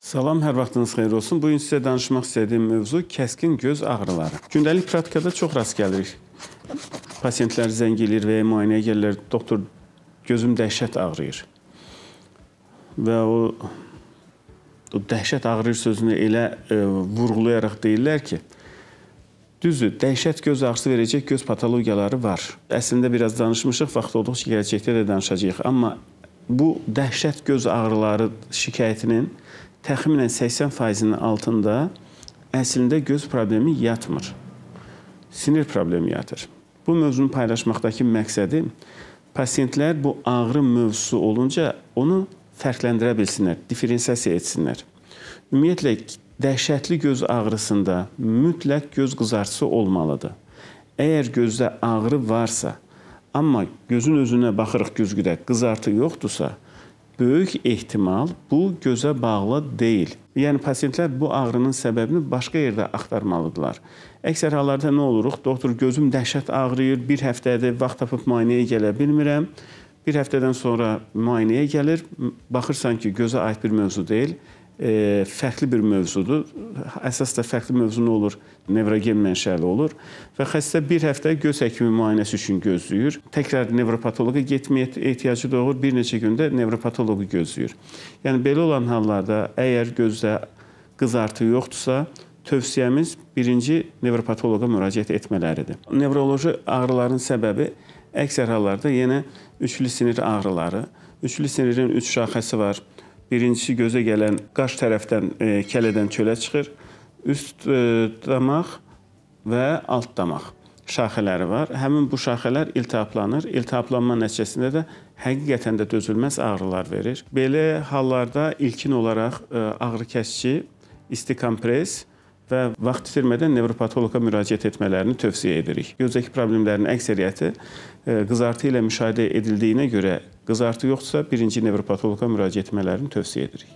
Salam, hər vaxtınız xeyir olsun. Bugün sizə danışmaq istədiyim mövzu kəskin göz ağrıları. Gündəlik praktikada çox rast gəlirik. Pasiyentlər zəng edir və ya müayinəyə gəlirlər, doktor gözüm dəhşət ağrıyır. Və o dəhşət ağrıyır sözünü elə vurğulayaraq deyirlər ki, düzdür, dəhşət göz ağrısı verəcək göz patologiyaları var. Əslində biraz danışmışıq, vaxt olduqca gələcəkdə də danışacağıq. Amma bu dəhşət göz ağrıları şikayətinin təxminən 80%-nin altında əslində göz problemi yatmır. Sinir problemi yatır. Bu mövzunu paylaşmaqdakı məqsədi pasiyentlər bu ağrı mövzusu olunca onu fərqləndirə bilsinlər, diferensiyasiya etsinlər. Ümumiyyətlə, dəhşətli göz ağrısında mütləq göz qızartısı olmalıdır. Əgər gözdə ağrı varsa, amma gözün özünə baxırıq güzgüdə qızartı yoxdursa, böyük ehtimal bu gözə bağlı deyil. Yəni, pasiyentlər bu ağrının səbəbini başqa yerdə axtarmalıdırlar. Əksər hallarda nə oluruq? Doktor, gözüm dəhşət ağrıyır, bir həftədir vaxt tapıb müayinəyə gələ bilmirəm. Bir həftədən sonra müayinəyə gəlir, baxırsan ki, gözə aid bir mövzu deyil, fərqli bir mövzudur. Əsas da fərqli mövzu nə olur? Nevrogen mənşəli olur və xəstə bir həftə göz həkimi müayinəsi üçün gözləyir. Təkrar nevropatoloqa getməyə ehtiyacı doğur, bir neçə gündə nevropatoloqu gözləyir. Yəni, belə olan hallarda əgər gözdə qızartı yoxdursa, tövsiyəmiz birinci nevropatoloqa müraciət etmələridir. Nevroloji ağrıların səbəbi əksər hallarda yenə üçlü sinir ağrıları. Üçlü sinirin 3 şaxəsi var. Birincisi gözə gələn qaş tərəfdən kələdən çölə çıxır. Üst damaq və alt damaq şaxələri var. Həmin bu şaxələr iltihaplanır. İltihaplanma nəticəsində də həqiqətən də dözülməz ağrılar verir. Belə hallarda ilkin olaraq ağrı kəsici, isti kompres və vaxt itirmədən nevropatoloqa müraciət etmələrini tövsiyə edirik. Gözdəki problemlərin əksəriyyəti qızartı ilə müşahidə edildiyinə görə qızartı yoxdursa, birinci nevropatoloqa müraciət etmələrini tövsiyə edirik.